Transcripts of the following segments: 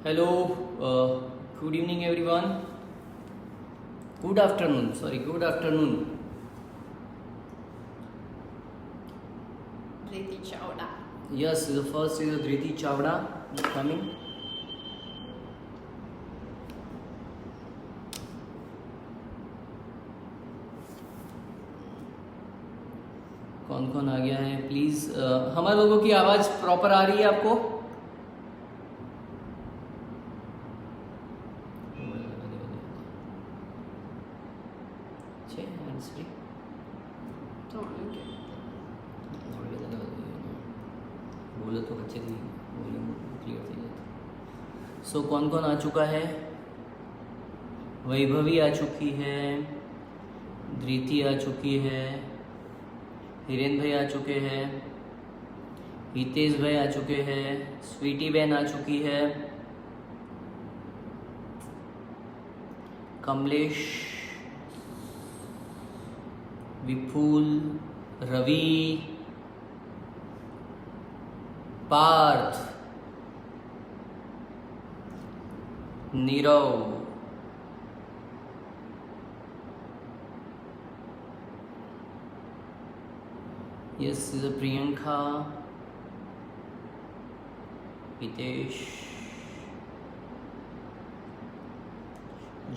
Hello, good evening everyone. Good afternoon, sorry, good afternoon. Dhriti Chawda. Yes, the first is Dhriti Chawda coming. कौन कौन आ गया है please? हमारे लोगों की आवाज प्रॉपर आ रही है आपको? बोलो तो अच्छे से वॉल्यूम क्लियर थी जाता। सो कौन कौन आ चुका है? वैभवी आ चुकी है, धृति आ चुकी है, हिरेन भाई आ चुके हैं, हितेश भाई आ चुके हैं, स्वीटी बहन आ चुकी है, कमलेश, विपुल, रवि, पार्थ, नीरव, यस इज प्रियंका, हितेश,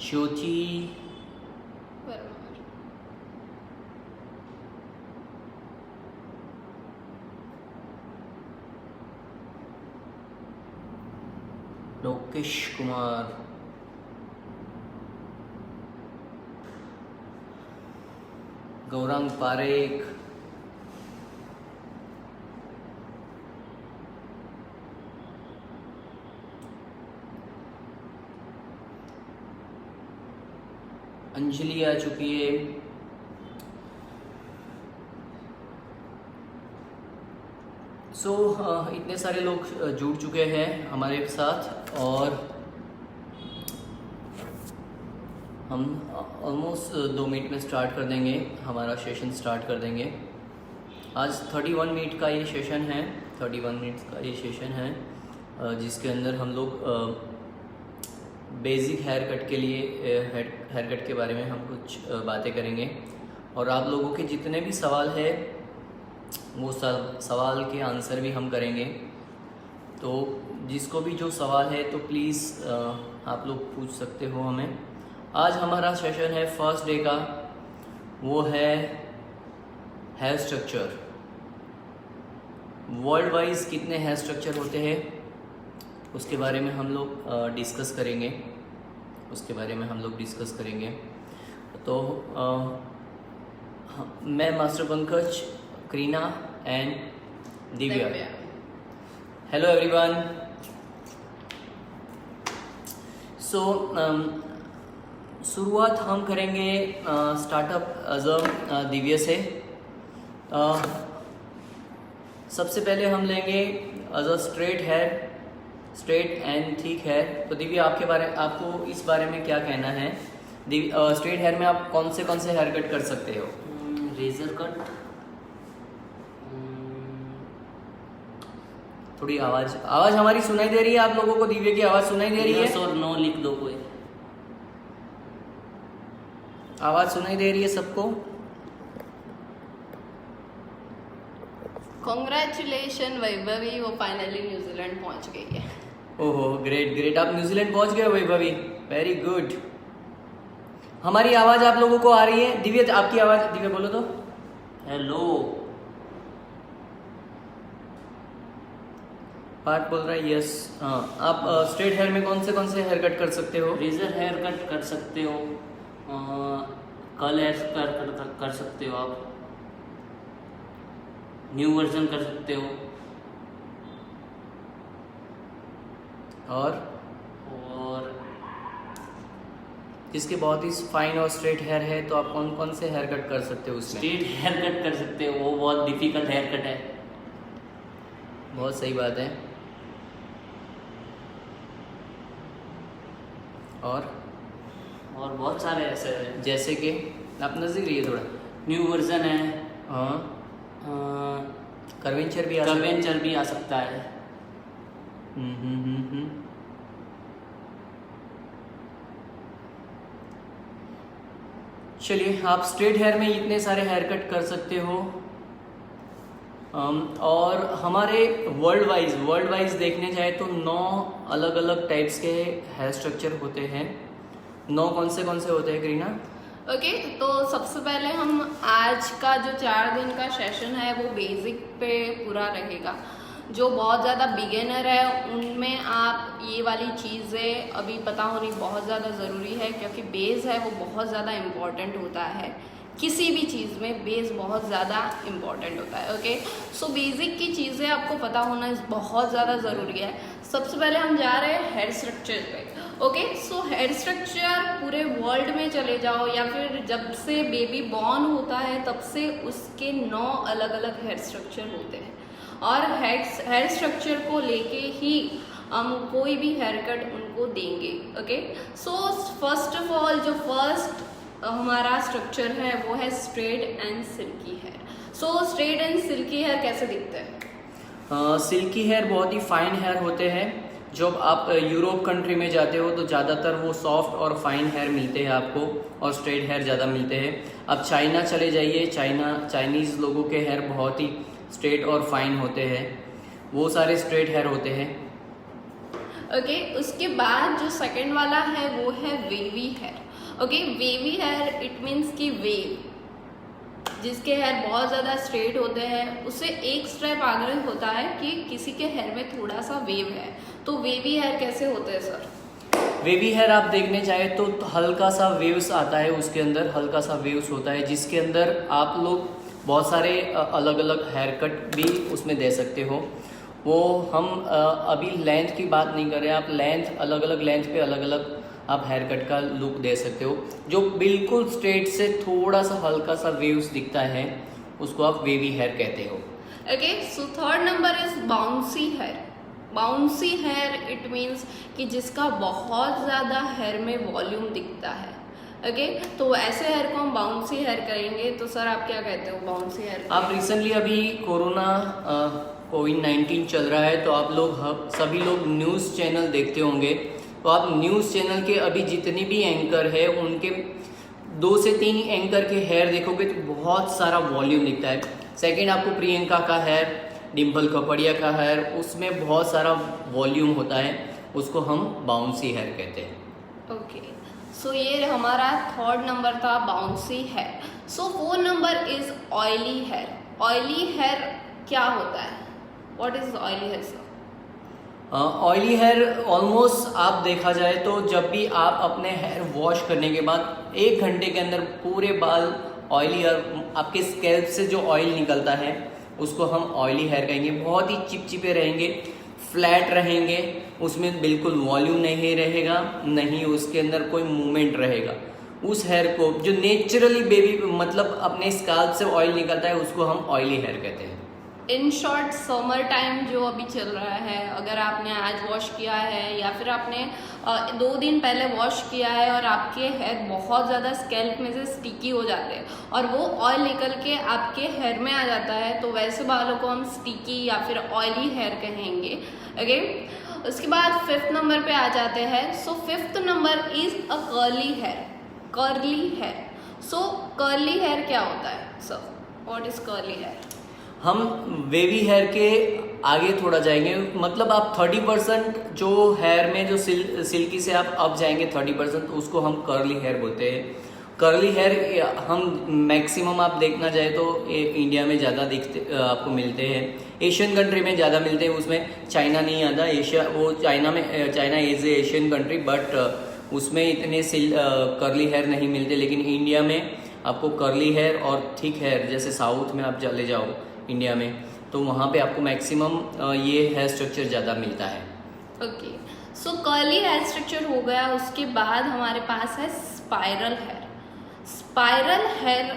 ज्योति, लोकेश कुमार, गौरांग पारेख, अंजलि आ चुकी है, इतने सारे लोग जुड़ चुके हैं हमारे साथ और हम ऑलमोस्ट 2 मिनट में स्टार्ट कर देंगे, हमारा सेशन स्टार्ट कर देंगे। आज 31 मिनट का ये सेशन है, 31 मिनट का ये सेशन है जिसके अंदर हम लोग बेसिक हेयर कट के लिए हेयर कट के बारे में हम कुछ बातें करेंगे और आप लोगों के जितने भी सवाल है वो सवाल के आंसर भी हम करेंगे। तो जिसको भी जो सवाल है तो प्लीज़ आप लोग पूछ सकते हो हमें। आज हमारा सेशन है फर्स्ट डे का, वो है हेयर स्ट्रक्चर। वर्ल्ड वाइज कितने हेयर स्ट्रक्चर होते हैं उसके बारे में हम लोग डिस्कस करेंगे, तो मैं master Pankaj, Kareena and Divya. Hello everyone. शुरुआत हम करेंगे स्टार्टअप एज अ दिव्या से। सबसे पहले हम लेंगे as a straight and thick hair. तो दिव्या आपको इस बारे में क्या कहना है? स्ट्रेट हेयर में आप कौन से हेयर कट कर सकते हो? Razor cut. थोड़ी आवाज हमारी सुनाई दे रही है आप लोगों को? दिव्या की आवाज सुनाई दे रही है? यस और नो लिख दो कोई। आवाज सुनाई दे रही है सबको? कॉन्ग्रेचुलेशन वैभवी, वो फाइनली न्यूजीलैंड पहुंच गई है। ओहो ग्रेट, आप न्यूजीलैंड पहुंच गए वैभवी, वेरी गुड। हमारी आवाज आप लोगों को आ रही है? दिव्या आपकी आवाज, दिव्या बोलो तो। हेलो। पार्थ बोल रहा है यस। हाँ, आप स्ट्रेट हेयर में कौन से हेयर कट कर सकते हो? रेजर हेयर कट कर सकते हो, कर्ल हेयर कर सकते हो, आप न्यू वर्जन कर सकते हो, और जिसके बहुत ही फाइन और स्ट्रेट हेयर है तो आप कौन से हेयर कट कर सकते हो उसमें? स्ट्रेट हेयर कट कर सकते हो, वो बहुत डिफिकल्ट हेयर कट है। बहुत सही बात है। और बहुत सारे ऐसे हैं, जैसे कि आप नजदीक रहिए थोड़ा। न्यू वर्जन है, हाँ, कर्वेंचर भी आ सकता है। चलिए, आप स्ट्रेट हेयर में इतने सारे हेयर कट कर सकते हो। और हमारे वर्ल्ड वाइज देखने जाए तो 9 अलग अलग टाइप्स के हेयर स्ट्रक्चर होते हैं। 9 कौन से होते हैं करीना? ओके, तो सबसे पहले हम आज का जो 4 दिन का सेशन है वो बेसिक पे पूरा रहेगा। जो बहुत ज़्यादा बिगिनर है उनमें आप ये वाली चीज़ें अभी पता होनी बहुत ज़्यादा ज़रूरी है, क्योंकि बेस है वो बहुत ज़्यादा इम्पॉर्टेंट होता है। किसी भी चीज़ में बेस बहुत ज़्यादा इम्पॉर्टेंट होता है। ओके, सो बेसिक की चीज़ें आपको पता होना बहुत ज़्यादा ज़रूरी है। सबसे पहले हम जा रहे हैं हेयर स्ट्रक्चर पे। ओके, सो हेयर स्ट्रक्चर पूरे वर्ल्ड में चले जाओ या फिर जब से बेबी बॉर्न होता है तब से उसके 9 अलग अलग हेयर स्ट्रक्चर होते हैं, और हेयर स्ट्रक्चर को लेके ही हम कोई भी हेयर कट उनको देंगे। Okay, so first of all जो फर्स्ट हमारा स्ट्रक्चर है वो है straight and silky hair. So straight and silky hair कैसे दिखते हैं? सिल्की हेयर बहुत ही फाइन हेयर होते हैं। जब आप यूरोप कंट्री में जाते हो तो ज़्यादातर वो सॉफ्ट और फाइन हेयर मिलते हैं आपको, और स्ट्रेट हेयर ज़्यादा मिलते हैं। अब चाइना चले जाइए, चाइनीज़ लोगों के हेयर बहुत ही स्ट्रेट और फाइन होते हैं, वो सारे स्ट्रेट हेयर होते हैं। ओके, उसके बाद जो सेकंड वाला है वो है wavy hair. Okay, wavy hair it means कि वेव, जिसके हेयर बहुत ज़्यादा स्ट्रेट होते हैं उससे एक स्टेप आगे होता है कि किसी के हेयर में थोड़ा सा वेव है। तो वेवी हेयर कैसे होते हैं सर? वेवी हेयर आप देखने चाहे तो हल्का सा वेव्स आता है, उसके अंदर हल्का सा वेव्स होता है, जिसके अंदर आप लोग बहुत सारे अलग अलग हेयर कट भी उसमें दे सकते हो। वो हम अभी लेंथ की बात नहीं कर रहे हैं। आप लेंथ अलग अलग लेंथ पे अलग अलग आप हेयर कट का लुक दे सकते हो। जो बिल्कुल स्ट्रेट से थोड़ा सा हल्का सा वेव्स दिखता है उसको आप वेवी हेयर कहते हो। Okay, so third number is bouncy hair. Bouncy hair it means कि जिसका बहुत ज़्यादा हेयर में वॉल्यूम दिखता है। ओके, तो ऐसे हेयर को हम बाउंसी हेयर करेंगे। तो सर आप क्या कहते हो बाउंसी हेयर? आप रिसेंटली अभी कोरोना कोविड-19 चल रहा है तो आप लोग सभी लोग न्यूज़ चैनल देखते होंगे। तो आप न्यूज़ चैनल के अभी जितनी भी एंकर है उनके 2 से 3 एंकर के हेयर देखोगे तो बहुत सारा वॉल्यूम दिखता है। सेकंड आपको प्रियंका का हेयर, डिम्पल कपड़िया का हेयर, उसमें बहुत सारा वॉल्यूम होता है, उसको हम बाउंसी हेयर कहते हैं। ओके, सो ये हमारा थर्ड नंबर था bouncy hair. So 4 number is oily hair. Oily hair क्या होता है? What is oily hair sir? Oily hair almost आप देखा जाए तो जब भी आप अपने हेयर वॉश करने के बाद 1 घंटे के अंदर पूरे बाल ऑयली, और आपके स्कैल्प से जो ऑयल निकलता है उसको हम ऑयली हेयर कहेंगे। बहुत ही चिपचिपे रहेंगे, फ्लैट रहेंगे, उसमें बिल्कुल वॉल्यूम नहीं रहेगा, नहीं उसके अंदर कोई मूवमेंट रहेगा। उस हेयर को जो नेचुरली बेबी मतलब अपने स्कैल्प से ऑयल निकलता है उसको हम ऑयली हेयर कहते हैं। इन शॉर्ट समर टाइम जो अभी चल रहा है, अगर आपने आज वॉश किया है या फिर आपने 2 दिन पहले वॉश किया है और आपके हेयर बहुत ज़्यादा स्कैल्प में से स्टिकी हो जाते हैं और वो ऑयल निकल के आपके हेयर में आ जाता है, तो वैसे बालों को हम स्टिकी या फिर ऑयली हेयर कहेंगे। ओके, उसके बाद 5th नंबर पे आ जाते हैं। So 5th number is a curly hair. Curly hair, so curly hair क्या होता है sir? What is curly hair? हम वेवी हेयर के आगे थोड़ा जाएंगे, मतलब आप 30% जो हेयर में जो सिल्की से आप अब जाएंगे 30% उसको हम कर्ली हेयर बोलते हैं। कर्ली हेयर हम मैक्सिमम आप देखना जाए तो इंडिया में ज़्यादा दिखते आपको मिलते हैं, एशियन कंट्री में ज़्यादा मिलते हैं। उसमें चाइना नहीं आता, एशिया वो China is a Asian country, but उसमें इतने कर्ली हेयर नहीं मिलते। लेकिन इंडिया में आपको कर्ली हेयर और थिक हेयर, जैसे साउथ में आप चले जाओ इंडिया में तो वहाँ पे आपको मैक्सिमम ये हेयर स्ट्रक्चर ज़्यादा मिलता है। ओके, सो कर्ली हेयर स्ट्रक्चर हो गया। उसके बाद हमारे पास है स्पाइरल हेयर। स्पाइरल हेयर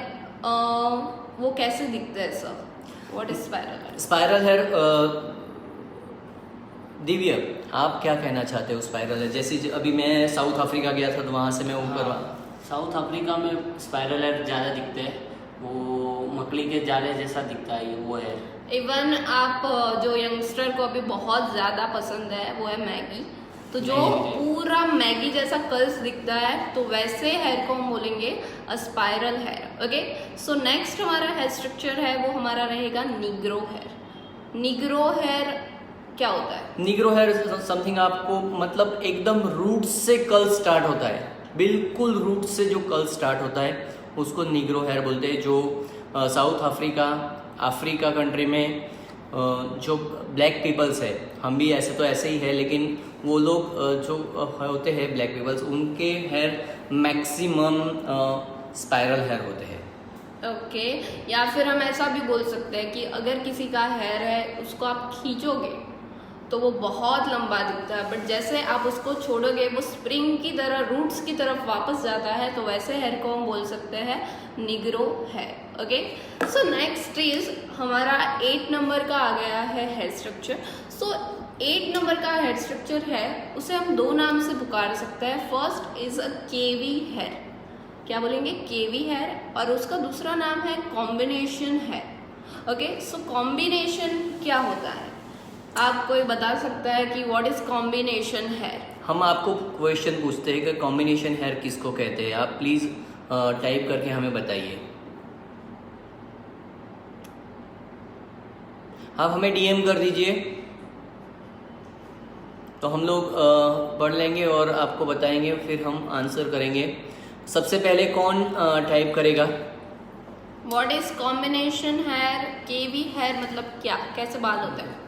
वो कैसे दिखता है sir? What is spiral hair? Spiral hair, Divya आप क्या कहना चाहते हो स्पाइरल हेयर? जैसे अभी मैं साउथ अफ्रीका गया था तो वहाँ से मैं वो करवा, साउथ अफ्रीका में स्पाइरल हेयर ज़्यादा दिखते हैं, वो मकड़ी के जाले जैसा दिखता है वो है। इवन आप जो यंगस्टर को अभी बहुत ज़्यादा पसंद है वो है मैगी। तो जो पूरा मैगी जैसा कर्ल्स दिखता है तो वैसे हेयर को हम बोलेंगे spiral hair. Okay, so next हमारा हेयर स्ट्रक्चर है वो हमारा रहेगा निग्रो हेयर। निग्रो हेयर क्या होता है? निग्रो हेयर समथिंग आपको मतलब एकदम रूट से कर्ल स्टार्ट होता है, बिल्कुल रूट से जो कर्ल स्टार्ट होता है उसको निग्रो हेयर बोलते हैं। जो साउथ अफ्रीका कंट्री में जो ब्लैक पीपल्स है, हम भी ऐसे तो ऐसे ही है, लेकिन वो लोग जो होते हैं ब्लैक पीपल्स, उनके हेयर मैक्सिमम स्पाइरल हेयर होते हैं। ओके, या फिर हम ऐसा भी बोल सकते हैं कि अगर किसी का हेयर है उसको आप खींचोगे तो वो बहुत लंबा दिखता है, बट जैसे आप उसको छोड़ोगे वो स्प्रिंग की तरह रूट्स की तरफ वापस जाता है, तो वैसे हेयर को हम बोल सकते हैं negro hair. Okay, so next is हमारा 8 नंबर का आ गया है हेयर स्ट्रक्चर। सो 8 नंबर का हेयर स्ट्रक्चर है उसे हम 2 नाम से पुकार सकते हैं। First is a curvy hair, क्या बोलेंगे? केवी हेयर, और उसका दूसरा नाम है combination hair. Okay, so combination क्या होता है? आप कोई बता सकता है कि व्हाट इज कॉम्बिनेशन हेयर? हम आपको क्वेश्चन पूछते हैं कि कॉम्बिनेशन हेयर किसको कहते हैं, आप प्लीज टाइप करके हमें बताइए। आप हमें डीएम कर दीजिए तो हम लोग पढ़ लेंगे और आपको बताएंगे, फिर हम आंसर करेंगे। सबसे पहले कौन टाइप करेगा? What is combination hair? Curvy hair मतलब क्या, कैसे बाल होते हैं?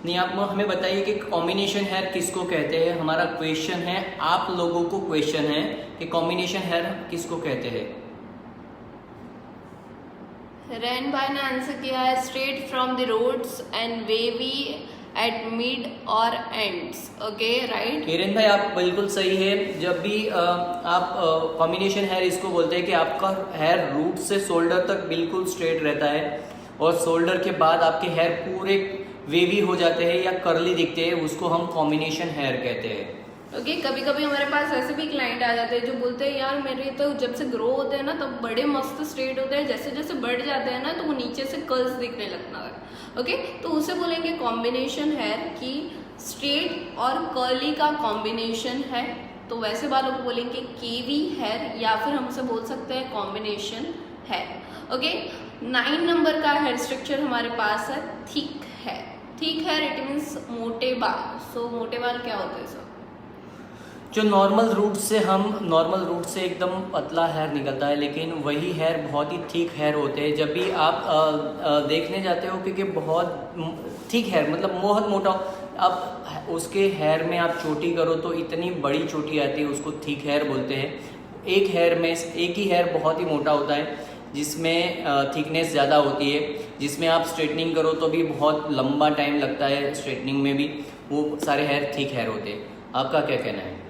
नहीं, आप हमें बताइए कि कॉम्बिनेशन हेयर किसको कहते हैं। हमारा क्वेश्चन है, आप लोगों को क्वेश्चन है कि कॉम्बिनेशन हेयर किसको कहते हैं। रैन भाई ने आंसर किया है straight from the roots and wavy at mid और एंड्स। Okay, right. किरण भाई आप बिल्कुल सही है। जब भी आप कॉम्बिनेशन हेयर इसको बोलते हैं कि आपका हेयर रूट से शोल्डर तक बिल्कुल स्ट्रेट रहता है और शोल्डर के बाद आपके हेयर पूरे वेवी हो जाते हैं या कर्ली दिखते हैं, उसको हम कॉम्बिनेशन हेयर कहते हैं। ओके, कभी कभी हमारे पास ऐसे भी क्लाइंट आ जाते हैं जो बोलते हैं यार मेरे तो जब से ग्रो होते हैं ना तब बड़े मस्त स्ट्रेट होते हैं, जैसे जैसे बढ़ जाते हैं ना तो वो नीचे से कर्ल्स दिखने लगता है। ओके, तो उसे बोलेंगे कॉम्बिनेशन हेयर कि स्ट्रेट और कर्ली का कॉम्बिनेशन है, तो वैसे वालों को बोलेंगे केवी हेयर या फिर हम उसे बोल सकते हैं कॉम्बिनेशन हेयर। ओके, 9 नंबर का हेयर स्ट्रक्चर हमारे पास है thick hair. Thick hair it means मोटे बाल। सो मोटे बाल क्या होते हैं सर? जो नॉर्मल रूट से एकदम पतला हेयर निकलता है, लेकिन वही हेयर बहुत ही थिक हेयर होते हैं। जब भी आप देखने जाते हो क्योंकि बहुत थिक हेयर मतलब बहुत मोटा, अब उसके हेयर में आप चोटी करो तो इतनी बड़ी चोटी आती है, उसको थिक हेयर बोलते हैं। एक ही हेयर बहुत ही मोटा होता है जिसमें थिकनेस ज़्यादा होती है, जिसमें आप स्ट्रेटनिंग करो तो भी बहुत लंबा टाइम लगता है, स्ट्रेटनिंग में भी वो सारे हेयर थिक हेयर होते हैं। आपका क्या कहना है?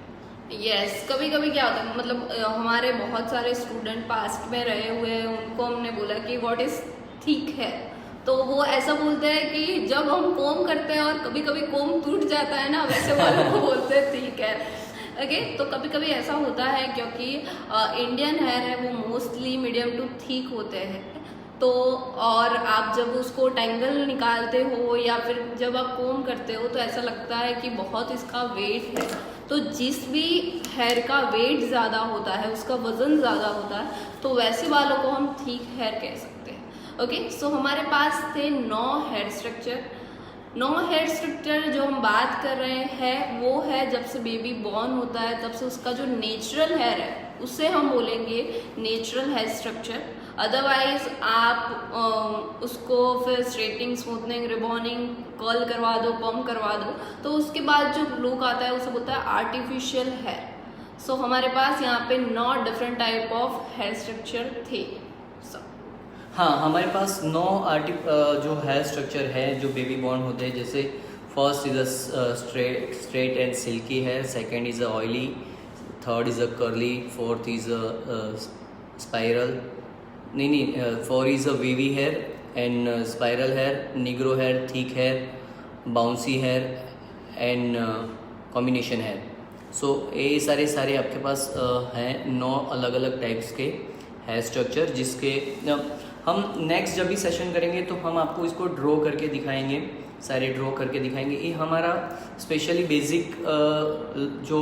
यस, कभी कभी क्या होता है मतलब हमारे बहुत सारे स्टूडेंट पास्ट में रहे हुए हैं, उनको हमने बोला कि व्हाट इज थिक है, तो वो ऐसा बोलते हैं कि जब हम कोम करते हैं और कभी कभी कोम टूट जाता है ना, वैसे वालों को बोलते हैं थिक है। ओके, तो कभी कभी ऐसा होता है क्योंकि इंडियन हेयर है वो मोस्टली मीडियम टू थिक होते हैं, तो और आप जब उसको टैंगल निकालते हो या फिर जब आप कोम करते हो तो ऐसा लगता है कि बहुत इसका वेट है। तो जिस भी हेयर का वेट ज़्यादा होता है, उसका वज़न ज़्यादा होता है, तो वैसे वालों को हम थिक हेयर कह सकते हैं। ओके, सो हमारे पास थे 9 हेयर स्ट्रक्चर। 9 हेयर स्ट्रक्चर जो हम बात कर रहे हैं वो है जब से बेबी बॉर्न होता है तब से उसका जो नेचुरल हेयर है उसे हम बोलेंगे नेचुरल हेयर स्ट्रक्चर। अदरवाइज आप उसको फिर स्ट्रेटनिंग, स्मूथनिंग, रिबॉनिंग, कर्ल करवा दो, पम करवा दो, तो उसके बाद जो लुक आता है उसे बोलता है आर्टिफिशियल हेयर। सो हमारे पास यहाँ पे 9 different type of hair structure थे। हाँ, हमारे पास 9 जो हेयर स्ट्रक्चर है जो बेबी बॉर्न होते हैं। जैसे first is a straight and silky hair, second is a oily, third is a curly, fourth is a spiral, four is a wavy hair and spiral hair, negro hair, thick hair, bouncy hair and combination hair. So ये सारे आपके पास हैं 9 अलग अलग types के hair structure, जिसके हम next जब भी सेशन करेंगे तो हम आपको इसको ड्रॉ करके दिखाएंगे, सारे ड्रॉ करके दिखाएंगे। ये हमारा स्पेशली बेसिक जो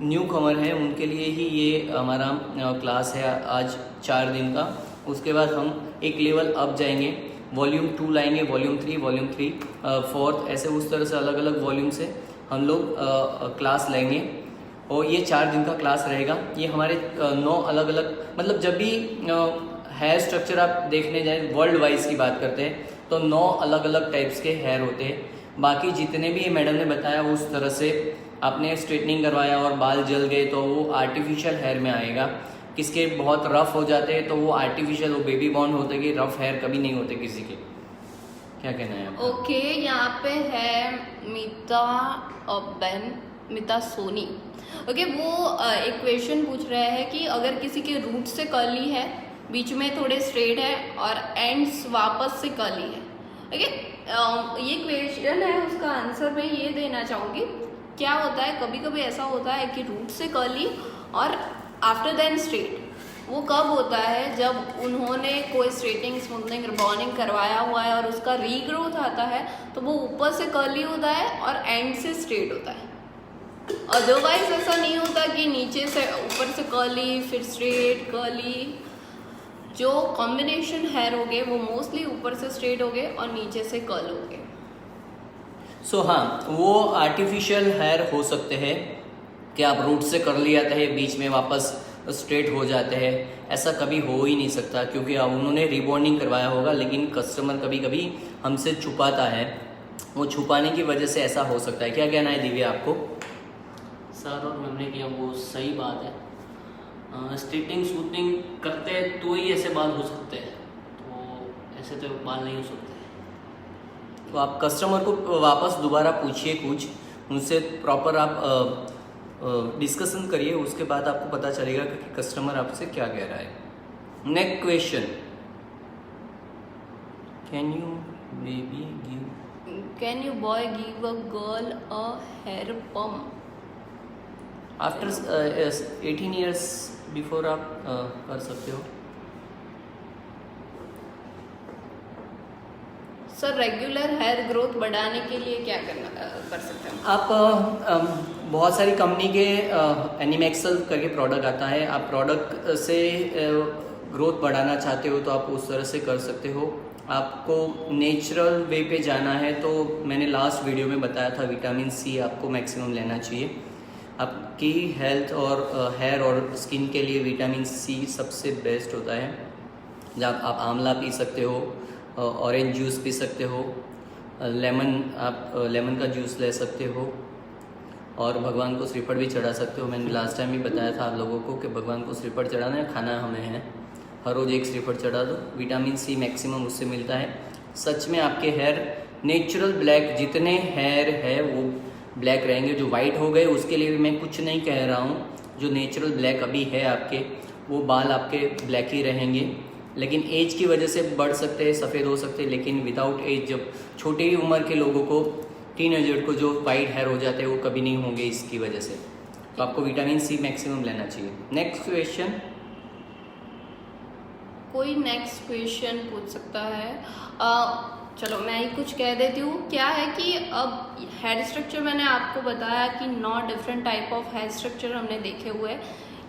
न्यू कमर है उनके लिए ही ये हमारा क्लास है आज 4 दिन का। उसके बाद हम एक लेवल अप जाएंगे, वॉल्यूम 2 लाएंगे, वॉल्यूम 3, वॉल्यूम 3, 4, ऐसे उस तरह से अलग अलग वॉल्यूम से हम लोग क्लास लेंगे। और ये 4 दिन का क्लास रहेगा। ये हमारे 9 अलग अलग, मतलब जब भी हेयर स्ट्रक्चर आप देखने जाए वर्ल्ड वाइज की बात करते हैं तो 9 अलग अलग टाइप्स के हेयर होते हैं। बाकी जितने भी मैडम ने बताया उस तरह से आपने स्ट्रेटनिंग करवाया और बाल जल गए तो वो आर्टिफिशियल हेयर में आएगा। किसके बहुत रफ हो जाते हैं तो वो आर्टिफिशियल, वो बेबी बॉर्न होते कि रफ हेयर कभी नहीं होते किसी के। क्या कहना है आपका? ओके, यहाँ पे है मिता सोनी। ओके, वो एक क्वेश्चन पूछ रहे हैं कि अगर किसी के रूट से कर्ली है, बीच में थोड़े स्ट्रेट है और एंड्स वापस से कर्ली है। ओके, ये क्वेश्चन है, उसका आंसर मैं ये देना चाहूँगी। क्या होता है, कभी कभी ऐसा होता है कि रूट से कर्ली और आफ्टर देन स्ट्रेट। वो कब होता है, जब उन्होंने कोई स्ट्रेटिंग, स्मूथनिंग, रिबॉर्निंग करवाया हुआ है और उसका रीग्रोथ आता है तो वो ऊपर से कर्ली होता है और एंड से स्ट्रेट होता है। अदरवाइज ऐसा नहीं होता कि नीचे से ऊपर से कर्ली फिर स्ट्रेट कर्ली। जो कॉम्बिनेशन हेयर हो गए वो मोस्टली ऊपर से स्ट्रेट हो गए और नीचे से कर्ल हो गए। सो हाँ, वो आर्टिफिशियल हेयर हो सकते हैं कि आप रूट से कर्ली आते हैं, बीच में वापस स्ट्रेट हो जाते हैं। ऐसा कभी हो ही नहीं सकता क्योंकि अब उन्होंने रिबॉन्डिंग करवाया होगा, लेकिन कस्टमर कभी कभी हमसे छुपाता है, वो छुपाने की वजह से ऐसा हो सकता है। क्या कहना है दिव्या आपको? सर और मैम ने किया वो सही बात है। स्ट्रेटिंग स्मूथनिंग करते हैं तो ही ऐसे बाल हो सकते हैं, तो ऐसे तो बाल नहीं हो सकते। तो आप कस्टमर को वापस दोबारा पूछिए, कुछ उनसे प्रॉपर आप डिस्कशन करिए, उसके बाद आपको पता चलेगा कि कस्टमर आपसे क्या कह रहा है। Next question, can you boy give a girl a hair pump after 18 years before? आप कर सकते हो सर। रेगुलर हेयर ग्रोथ बढ़ाने के लिए क्या कर सकते हैं आप? बहुत सारी कंपनी के एनिमैक्सल करके प्रोडक्ट आता है, आप प्रोडक्ट से ग्रोथ बढ़ाना चाहते हो तो आप उस तरह से कर सकते हो। आपको नेचुरल वे पे जाना है तो मैंने लास्ट वीडियो में बताया था विटामिन सी आपको मैक्सिमम लेना चाहिए। आपकी हेल्थ और हेयर और स्किन के लिए विटामिन सी सबसे बेस्ट होता है। जब आप आंवला पी सकते हो, ऑरेंज जूस पी सकते हो, लेमन का जूस ले सकते हो और भगवान को श्रीफल भी चढ़ा सकते हो। मैंने लास्ट टाइम भी बताया था आप लोगों को कि भगवान को श्रीफल चढ़ाना है, खाना हमें है, हर रोज़ एक श्रीफल चढ़ा दो। विटामिन सी मैक्सिमम उससे मिलता है। सच में आपके हेयर नेचुरल ब्लैक, जितने हेयर है वो ब्लैक रहेंगे। जो वाइट हो गए उसके लिए भी मैं कुछ नहीं कह रहा हूँ, जो नेचुरल ब्लैक अभी है आपके, वो बाल आपके ब्लैक ही रहेंगे। लेकिन एज की वजह से बढ़ सकते हैं, सफ़ेद हो सकते हैं, लेकिन विदाउट एज जब छोटी उम्र के लोगों को, टीनेजर को जो वाइट हेयर हो जाते हैं वो कभी नहीं होंगे इसकी वजह से। तो आपको विटामिन सी मैक्सिमम लेना चाहिए। नेक्स्ट क्वेश्चन, कोई नेक्स्ट क्वेश्चन पूछ सकता है? चलो मैं ही कुछ कह देती हूँ। क्या है कि अब हेयर स्ट्रक्चर मैंने आपको बताया कि 9 different type of hair structure हमने देखे हुए।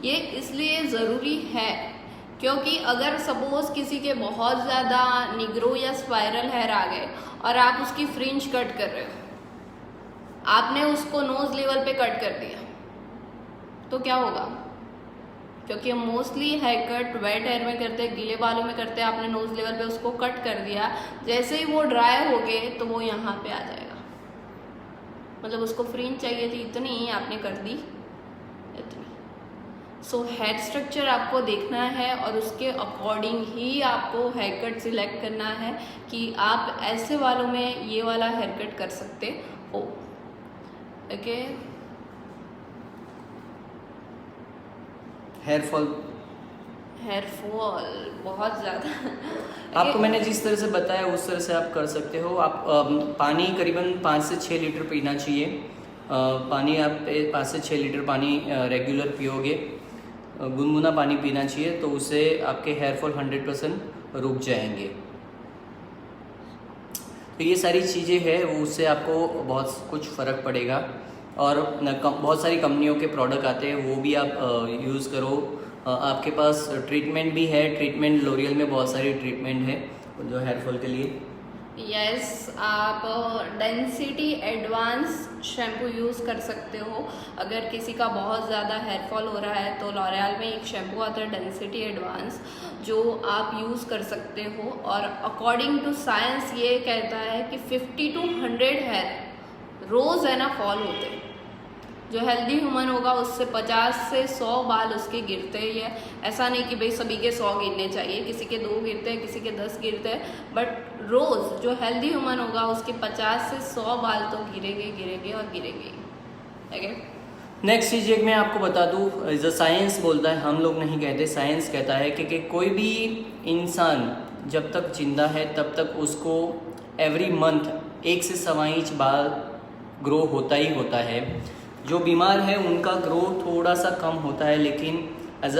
ये इसलिए ज़रूरी है क्योंकि अगर सपोज किसी के बहुत ज़्यादा निग्रो या स्पाइरल हेयर आ गए और आप उसकी फ्रिंज कट कर रहे हो, आपने उसको नोज लेवल पे कट कर दिया तो क्या होगा? क्योंकि हम mostly hair cut wet hair में करते हैं, गीले बालों में करते हैं। आपने नोज लेवल पे उसको कट कर दिया, जैसे ही वो ड्राई हो गए तो वो यहाँ पे आ जाएगा। मतलब उसको फ्रिंज चाहिए थी इतनी, आपने कर दी इतनी। सो हेयर स्ट्रक्चर आपको देखना है और उसके अकॉर्डिंग ही आपको हेयर कट सिलेक्ट करना है कि आप ऐसे वालों में ये वाला हेयर कट कर सकते हो। ओके, हेयर फॉल बहुत ज़्यादा आपको मैंने जिस तरह से बताया उस तरह से आप कर सकते हो। आप पानी करीबन 5 से 6 लीटर पीना चाहिए। पानी आप 5 से 6 लीटर पानी रेगुलर पियोगे गुनगुना पानी पीना चाहिए, तो उससे आपके हेयर फॉल 100% रुक जाएंगे। तो ये सारी चीज़ें हैं, वो उससे आपको बहुत कुछ फ़र्क पड़ेगा। और बहुत सारी कंपनियों के प्रोडक्ट आते हैं, वो भी आप यूज़ करो। आपके पास ट्रीटमेंट भी है, ट्रीटमेंट लोरियल में बहुत सारी ट्रीटमेंट है जो हेयर फॉल के लिए। यस, आप डेंसिटी एडवांस शैम्पू यूज़ कर सकते हो। अगर किसी का बहुत ज़्यादा हेयर फॉल हो रहा है तो लॉरियल में एक शैम्पू आता है डेंसिटी एडवांस, जो आप यूज़ कर सकते हो। और अकॉर्डिंग टू साइंस ये कहता है कि 50 to 100 हेयर रोज़ है ना फॉल होते हैं। जो हेल्दी ह्यूमन होगा उससे 50 से 100 बाल उसके गिरते ही है। ऐसा नहीं कि भाई सभी के 100 गिरने चाहिए, किसी के 2 गिरते हैं, किसी के 10 गिरते हैं, बट रोज़ जो हेल्दी ह्यूमन होगा उसके 50 से 100 बाल तो गिरेंगे गिरेंगे और गिरेंगे। ठीक है। नेक्स्ट चीज़ एक मैं आपको बता दूँ, जो साइंस बोलता है, हम लोग नहीं कहते, साइंस कहता है कि कोई भी इंसान जब तक जिंदा है तब तक उसको एवरी मंथ 1 से 1.25 इंच बाल ग्रो होता ही होता है। जो बीमार है उनका ग्रो थोड़ा सा कम होता है, लेकिन एज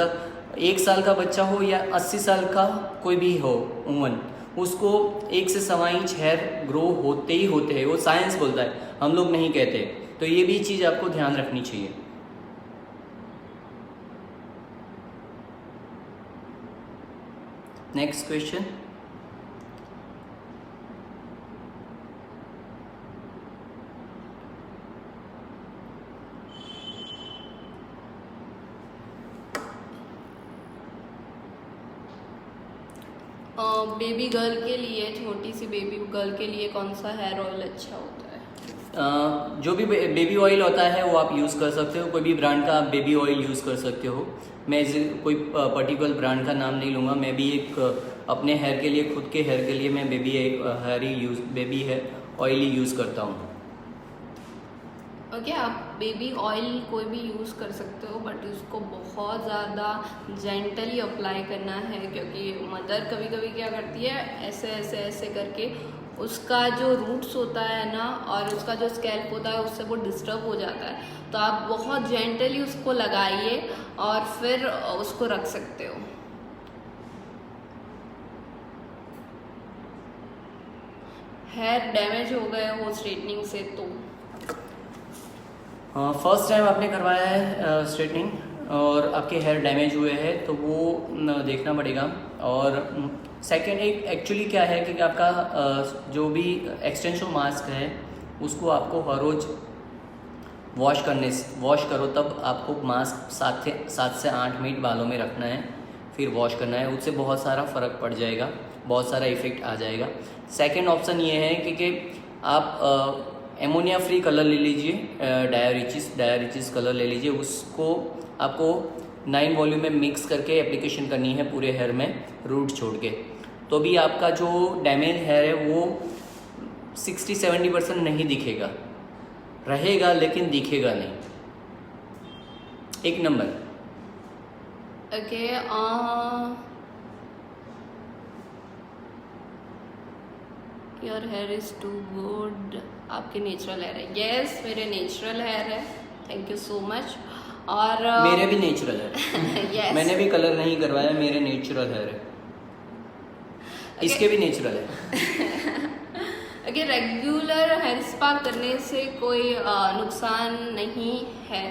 1 साल का बच्चा हो या 80 साल का कोई भी हो उमन, उसको 1 से 1.25 इंच हेयर ग्रो होते ही होते हैं। वो साइंस बोलता है, हम लोग नहीं कहते। तो ये भी चीज़ आपको ध्यान रखनी चाहिए। Next question. बेबी गर्ल के लिए, छोटी सी बेबी गर्ल के लिए कौन सा हेयर ऑयल अच्छा होता है? जो भी बेबी ऑयल होता है वो आप यूज़ कर सकते हो। कोई भी ब्रांड का आप बेबी ऑयल यूज़ कर सकते हो। मैं कोई पर्टिकुलर ब्रांड का नाम नहीं लूँगा। मैं भी एक अपने हेयर के लिए, खुद के हेयर के लिए मैं बेबी हेयर ऑयल ही यूज़ करता हूँ। ओके, आप बेबी ऑयल कोई भी यूज़ कर सकते हो, बट उसको बहुत ज़्यादा जेंटली अप्लाई करना है, क्योंकि मदर कभी कभी क्या करती है, ऐसे ऐसे ऐसे करके उसका जो रूट्स होता है ना और उसका जो स्कैल्प होता है उससे वो डिस्टर्ब हो जाता है। तो आप बहुत जेंटली उसको लगाइए और फिर उसको रख सकते हो। हेयर डैमेज हो गए हो स्ट्रेटनिंग से तो फर्स्ट टाइम आपने करवाया है स्ट्रेटनिंग और आपके हेयर डैमेज हुए हैं तो वो देखना पड़ेगा। और सेकंड एक एक्चुअली क्या है कि आपका जो भी एक्सटेंशन मास्क है उसको आपको हर रोज़ वॉश करो, तब आपको मास्क 7 से 8 मिनट बालों में रखना है, फिर वॉश करना है। उससे बहुत सारा फ़र्क पड़ जाएगा, बहुत सारा इफ़ेक्ट आ जाएगा। सेकंड ऑप्शन ये है कि आप एमोनिया फ्री कलर ले लीजिए, डायरिचिस कलर ले लीजिए। उसको आपको 9 वॉल्यूम में मिक्स करके एप्लीकेशन करनी है पूरे हेयर में, रूट छोड़ के। तो भी आपका जो डैमेज हेयर है वो 60-70% नहीं दिखेगा, रहेगा लेकिन दिखेगा नहीं। एक नंबर। Okay, your hair is too good. आपके नेचुरल हेयर है? यस, मेरे नेचुरल हेयर है। Thank you so much. और मेरे भी नेचुरल है। yes. मैंने भी कलर नहीं करवाया, मेरे नेचुरल हेयर है। इसके भी नेचुरल है। अगर रेगुलर हेयर स्पा करने से कोई नुकसान नहीं है।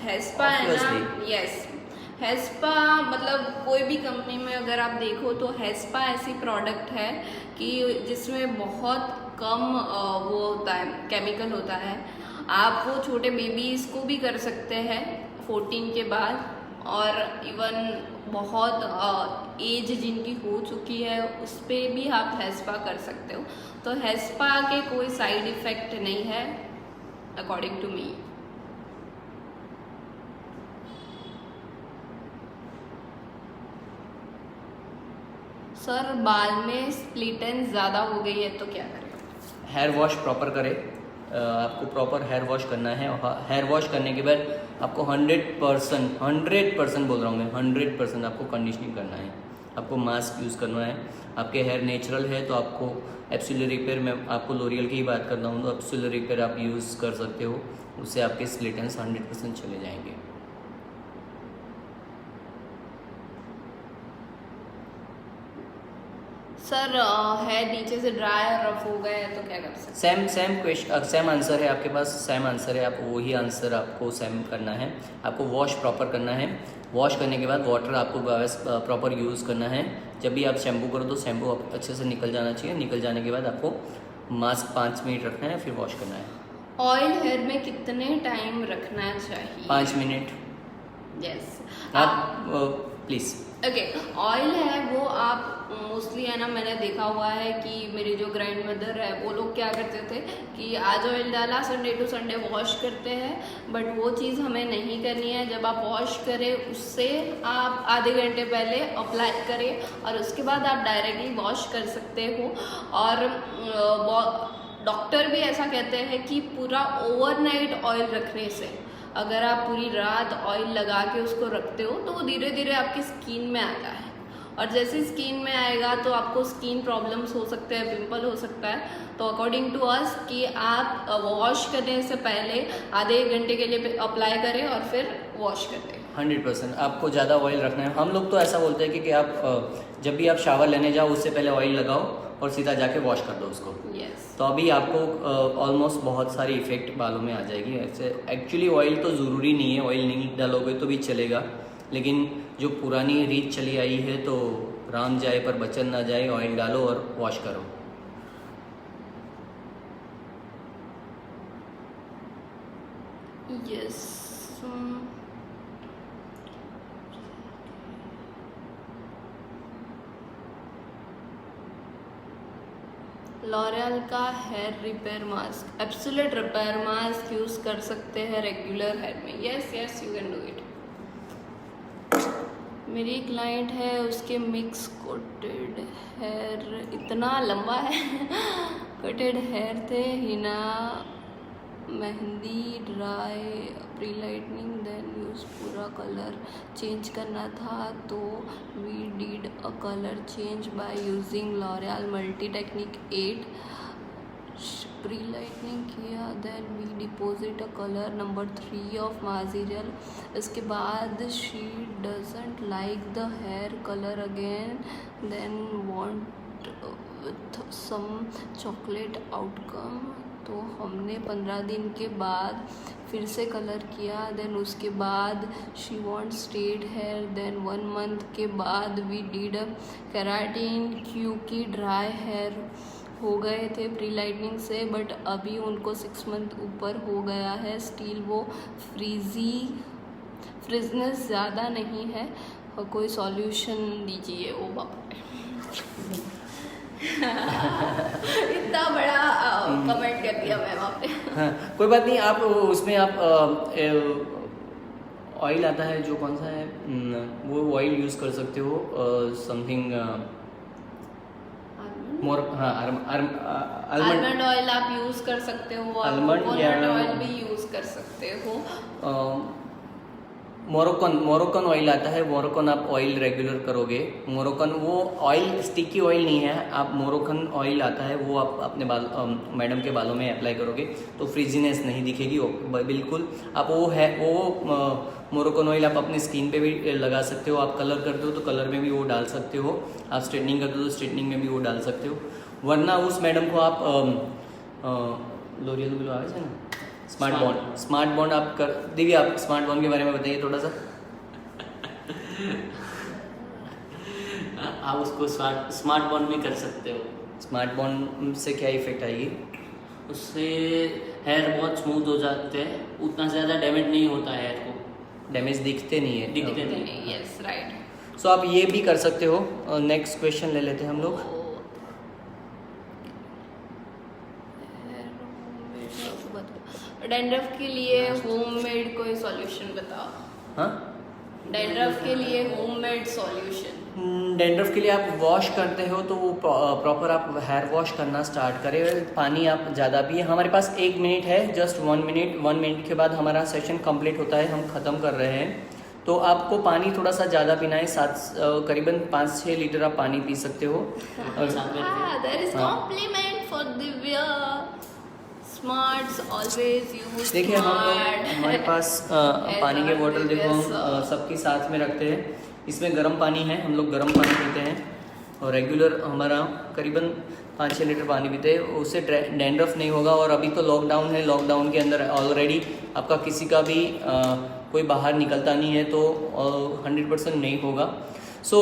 हेयर स्पा है ना, यस, हेयर स्पा मतलब कोई भी कंपनी में अगर आप देखो तो हेयर स्पा ऐसी प्रोडक्ट है कि जिसमें बहुत कम वो होता है, केमिकल होता है। आप वो छोटे बेबीज़ को भी कर सकते हैं 14 के बाद, और इवन बहुत एज जिनकी हो चुकी है उस पर भी आप हेयर स्पा कर सकते हो। तो हेयर स्पा के कोई साइड इफ़ेक्ट नहीं है अकॉर्डिंग टू मी। सर, बाल में स्प्लिट एंड ज़्यादा हो गई है तो क्या करें? हेयर वॉश प्रॉपर करें। आपको प्रॉपर हेयर वॉश करना है, और हेयर वॉश करने के बाद आपको 100% बोल रहा हूँ मैं, 100% आपको कंडीशनिंग करना है, आपको मास्क यूज़ करना है। आपके हेयर नेचुरल है तो आपको एब्सोल्यूट रिपेयर, मैं आपको लोरियल की ही बात करता हूँ तो एब्सोल्यूट रिपेयर आप यूज़ कर सकते हो, उससे आपके स्प्लिट एंड्स 100% चले जाएंगे। सर है नीचे से ड्राई और रफ हो गए तो क्या कर सकते सेम आंसर है आपके पास, सेम आंसर है, आप वही आंसर आपको सेम करना है। आपको वॉश प्रॉपर करना है। वॉश करने के बाद वाटर आपको प्रॉपर यूज़ करना है। जब भी आप शैम्पू करो तो शैम्पू अच्छे से निकल जाना चाहिए। निकल जाने के बाद आपको मास्क 5 मिनट रखना है, फिर वॉश करना है। ऑयल हेयर में कितने टाइम रखना चाहिए? 5 मिनट। यस आप प्लीज़। ओके, ऑयल है वो आप मोस्टली है ना, मैंने देखा हुआ है कि मेरी जो ग्रैंड मदर है वो लोग क्या करते थे कि आज ऑयल डाला, संडे टू संडे वॉश करते हैं, बट वो चीज़ हमें नहीं करनी है। जब आप वॉश करें उससे आप आधे घंटे पहले अप्लाई करें और उसके बाद आप डायरेक्टली वॉश कर सकते हो। और डॉक्टर भी ऐसा कहते हैं कि पूरा ओवरनाइट ऑयल रखने से, अगर आप पूरी रात ऑयल लगा के उसको रखते हो तो वो धीरे धीरे आपकी स्किन में आता है, और जैसे स्किन में आएगा तो आपको स्किन प्रॉब्लम्स हो सकते हैं, पिंपल हो सकता है। तो अकॉर्डिंग टू अस कि आप वॉश करने से पहले आधे 1 घंटे के लिए अप्लाई करें और फिर वॉश कर दें। 100% आपको ज़्यादा ऑयल रखना है। हम लोग तो ऐसा बोलते हैं कि आप जब भी आप शावर लेने जाओ उससे पहले ऑयल लगाओ और सीधा जाके वॉश कर दो उसको। यस। तो अभी आपको ऑलमोस्ट बहुत सारी इफ़ेक्ट बालों में आ जाएगी। ऐसे एक्चुअली ऑयल तो ज़रूरी नहीं है, ऑयल नहीं डालोगे तो भी चलेगा, लेकिन जो पुरानी रीत चली आई है तो राम जाए पर बचन ना जाए, ऑयल डालो और वॉश करो। यस। लॉरियल का hair repair mask, absolute repair mask use कर सकते हैं रेगुलर हेयर में। Yes yes, you can do it. मेरी क्लाइंट है, उसके मिक्स कोटेड हेयर इतना लंबा है कोटेड हेयर थे, हिना मेहंदी dry pre lightening then use पूरा कलर चेंज करना था, तो we did a colour change by using L'Oreal multi technique 8 pre lightening किया, then we deposit a colour number 3 of Majirel. इसके बाद she doesn't like the hair colour again, then want with some chocolate outcome. तो हमने 15 दिन के बाद फिर से कलर किया, देन उसके बाद she want straight hair, then 1 month के बाद वी डिड केराटिन क्योंकि ड्राई हेयर हो गए थे प्री लाइटनिंग से, बट अभी उनको 6 मंथ ऊपर हो गया है, स्टिल वो फ्रिजनेस ज़्यादा नहीं है, कोई सॉल्यूशन दीजिए। ओ बाप इतना बड़ा कमेंट कर दिया मैम आपने। हाँ, कोई बात नहीं। आप उसमें आप ऑयल आता है जो कौन सा है वो ऑयल यूज़ कर सकते हो, समथिंग मोर, हाँ आलमंड ऑयल आप यूज़ कर सकते हो, आलमंड कोकोनट ऑयल भी यूज़ कर सकते हो। मोरोकन ऑयल आता है, मोरोकन आप ऑयल रेगुलर करोगे। मोरोकन वो ऑयल स्टिकी ऑयल नहीं है, आप मोरोकन ऑयल आता है वो आप अपने बाल मैडम के बालों में अप्लाई करोगे तो फ्रिजीनेस नहीं दिखेगी बिल्कुल। आप वो मोरोकन ऑयल आप अपनी स्किन पे भी लगा सकते हो। आप कलर करते हो तो कलर में भी वो डाल सकते हो, आप स्ट्रेटनिंग करते हो तो स्ट्रेटनिंग में भी वो डाल सकते हो। वरना उस मैडम को आप लोरियल बिलो आवे ना स्मार्ट बॉन्ड आप कर दीजिए। आप स्मार्ट बॉन्ड के बारे में बताइए थोड़ा सा। आप उसको स्मार्ट बॉन्ड भी कर सकते हो। स्मार्ट बॉन्ड से क्या इफेक्ट आएगी? उससे हेयर बहुत स्मूथ हो जाते हैं, उतना ज़्यादा डैमेज नहीं होता है हेयर को, डैमेज दिखते नहीं है। दिखते नहीं। Yes right. सो आप ये भी कर सकते हो। नेक्स्ट क्वेश्चन ले लेते हैं हम लोग। डैंड्रफ के लिए होममेड कोई सॉल्यूशन बताओ। हाँ, डैंड्रफ के लिए होममेड सॉल्यूशन। डैंड्रफ के लिए आप वॉश करते हो तो वो प्रॉपर आप हेयर वॉश करना स्टार्ट करें। पानी आप ज़्यादा पिए। हमारे पास 1 मिनट है, जस्ट 1 मिनट के बाद हमारा सेशन कंप्लीट होता है, हम ख़त्म कर रहे हैं। तो आपको पानी थोड़ा सा ज़्यादा पीना है। करीबन 5-6 लीटर आप पानी पी सकते हो। There is compliment for Divya. Smarts always use. देखिए हमारे पास पानी के बोतल देखो हम सबके साथ में रखते हैं। इसमें गर्म पानी है, हम लोग गर्म पानी पीते हैं। और रेगुलर हमारा करीबन 5-6 लीटर पानी पीते हैं, उससे डैंड्रफ नहीं होगा। और अभी तो लॉकडाउन है, लॉकडाउन के अंदर ऑलरेडी आपका किसी का भी कोई बाहर निकलता नहीं है, तो 100% नहीं होगा। So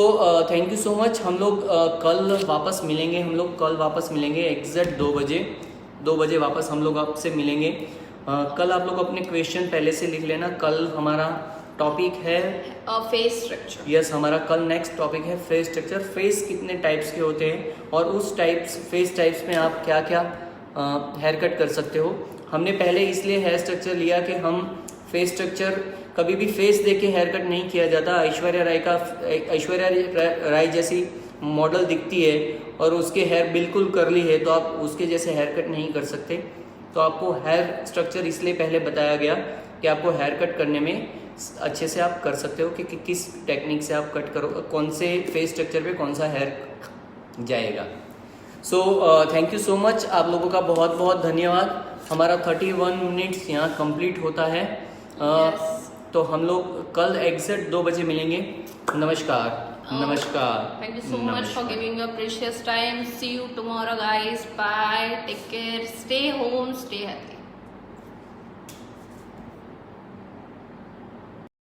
thank you so much. हम लोग कल वापस मिलेंगे, एग्जैक्ट 2 बजे वापस हम लोग आपसे मिलेंगे। कल आप लोग अपने क्वेश्चन पहले से लिख लेना। कल हमारा टॉपिक है फेस स्ट्रक्चर। यस, हमारा कल नेक्स्ट टॉपिक है फेस स्ट्रक्चर। फेस कितने टाइप्स के होते हैं और उस फेस टाइप्स में आप क्या क्या हेयर कट कर सकते हो। हमने पहले इसलिए हेयर स्ट्रक्चर लिया कि हम फेस स्ट्रक्चर कभी भी फेस देख के हेयर कट नहीं किया जाता। ऐश्वर्या राय जैसी मॉडल दिखती है और उसके हेयर बिल्कुल कर्ली है, तो आप उसके जैसे हेयर कट नहीं कर सकते। तो आपको हेयर स्ट्रक्चर इसलिए पहले बताया गया कि आपको हेयर कट करने में अच्छे से आप कर सकते हो कि किस टेक्निक से आप कट करो, कौन से फेस स्ट्रक्चर पे कौन सा हेयर जाएगा। So thank you so much, आप लोगों का बहुत बहुत धन्यवाद। हमारा 31 मिनट्स यहाँ कंप्लीट होता है। तो हम लोग कल एग्जैक्ट 2 बजे मिलेंगे। नमस्कार। Thank you so much for giving your precious time. See you tomorrow, guys. Bye. Take care. Stay home. Stay happy.